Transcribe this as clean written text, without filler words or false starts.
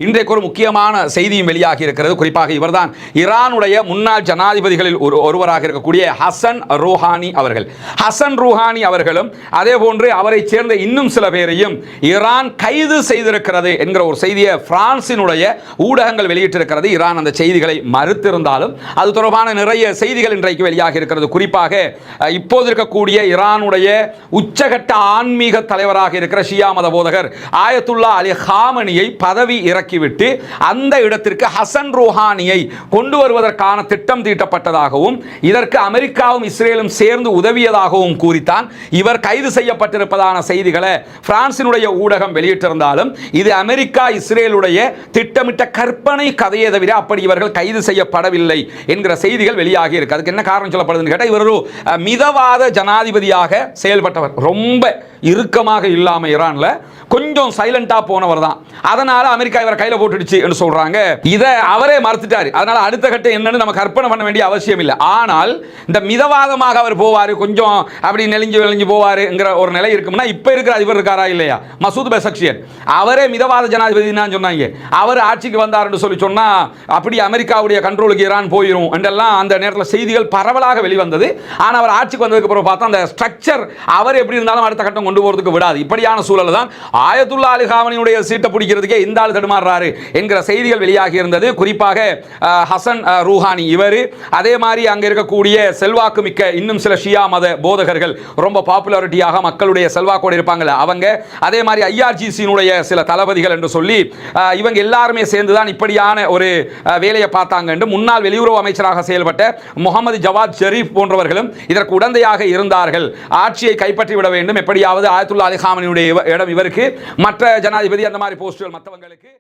இன்றைக்கு ஒரு முக்கியமான செய்தியும் வெளியாகி இருக்கிறது. குறிப்பாக இவர்தான் ஈரானுடைய முன்னாள் ஜனாதிபதிகளில் ஒருவராக இருக்கக்கூடிய ஹசன் ரூஹானி அவர்கள். ஹசன் ரூஹானி அவர்களும் அதே போன்று அவரை சேர்ந்த இன்னும் சில பேரையும் ஈரான் கைது செய்திருக்கிறது என்கிற ஒரு செய்தியை பிரான்சினுடைய ஊடகங்கள் வெளியிட்டிருக்கிறது. ஈரான் அந்த செய்திகளை மறுத்திருந்தாலும் அது தொடர்பான நிறைய செய்திகள் இன்றைக்கு வெளியாகி இருக்கிறது. குறிப்பாக இப்போது இருக்கக்கூடிய ஈரானுடைய உச்சகட்ட ஆன்மீக தலைவராக இருக்கிற ஷியா மத போதகர் ஆயத்துல்லா அலி ஹாமனியை பதவி விட்டு அந்த இடத்திற்கு ஹசன் ரூஹானியை கொண்டு வருவதற்கான திட்டம் தீட்டப்பட்டதாகவும் இதற்கு அமெரிக்காவும் இஸ்ரேலும் சேர்ந்து உதவியதாகவும் கூறித்தான் இவர் கைது செய்யப்பட்டிருப்பதான செய்திகளை பிரான்சினுடைய ஊடகம் வெளியிட்டிருந்தாலும் இது அமெரிக்கா இஸ்ரேலுடைய திட்டமிட்ட கற்பனை கதையை தவிர அப்படி இவர்கள் கைது செய்யப்படவில்லை என்கிற செய்திகள் வெளியாகி இருக்கு. அதுக்கு என்ன காரணம் சொல்லப்படுதுன்னு கேட்டால் இவர் ஒரு மிதவாத ஜனாதிபதியாக செயல்பட்டவர், ரொம்ப இறுக்கமாக இல்லாம ஈரான்ல கொஞ்சம் சைலண்டா போனவர் தான். அதனால அமெரிக்கா இவரை கையில போட்டுடுச்சு என்று சொல்றாங்க. இதை அவரே மறுத்துட்டாரு. அதனால அடுத்த கட்டம் என்னன்னு நம்ம கற்பனை பண்ண வேண்டிய அவசியம் இல்லை. ஆனால் இந்த மிதவாதமாக அவர் போவாரு, கொஞ்சம் அப்படி நெளிஞ்சு போவாருங்கிற ஒரு நிலை இருக்கும்னா இப்ப இருக்கிற அதிபர் இருக்காரா இல்லையா, மசூத் பெசக்ஷியன், அவரே மிதவாத ஜனாதிபதி தான் சொன்னாங்க. அவர் ஆட்சிக்கு வந்தார் சொல்லி சொன்னா அப்படி அமெரிக்காவுடைய கண்ட்ரோலுக்கு ஈரான் போயிடும் என்றெல்லாம் அந்த நேரத்தில் செய்திகள் பரவலாக வெளிவந்தது. ஆனால் அவர் ஆட்சிக்கு வந்ததுக்கு அப்புறம் பார்த்தா அந்த ஸ்ட்ரக்சர் அவர் எப்படி இருந்தாலும் அடுத்த கட்டம் கொண்டு போறதுக்கு விடாது. இப்படியான சூழல் தான் ஆயத்துல்லா அலி ஹாமனியுடைய சீட்டை பிடிக்கிறதுக்கே இந்த ஆள் தடுமாறுறாரு என்கிற செய்திகள் வெளியாகி இருந்தது. குறிப்பாக ஹசன் ரூஹானி இவர், அதே மாதிரி அங்க இருக்கக்கூடிய செல்வாக்கு மிக்க இன்னும் சில ஷியா மத போதகர்கள், ரொம்ப பாப்புலாரிட்டியாக மக்களுடைய செல்வாக்கோடு இருப்பாங்கல்ல அவங்க, அதே மாதிரி ஐஆர்ஜிசியினுடைய சில தளபதிகள் என்று சொல்லி இவங்க எல்லாருமே சேர்ந்துதான் இப்படியான ஒரு வேலையை பார்த்தாங்க என்று முன்னாள் வெளியுறவு அமைச்சராக செயல்பட்ட முகமது ஜவாத் ஷெரீப் போன்றவர்களும் இதற்கு உடந்தையாக இருந்தார்கள். ஆட்சியை கைப்பற்றி விட வேண்டும், எப்படியாவது ஆயத்துல்லா அலி ஹாமனியுடைய இடம் இவருக்கு, மற்ற ஜனாதிபதி அந்த மாதிரி போஸ்டுகள் மற்றவங்களுக்கு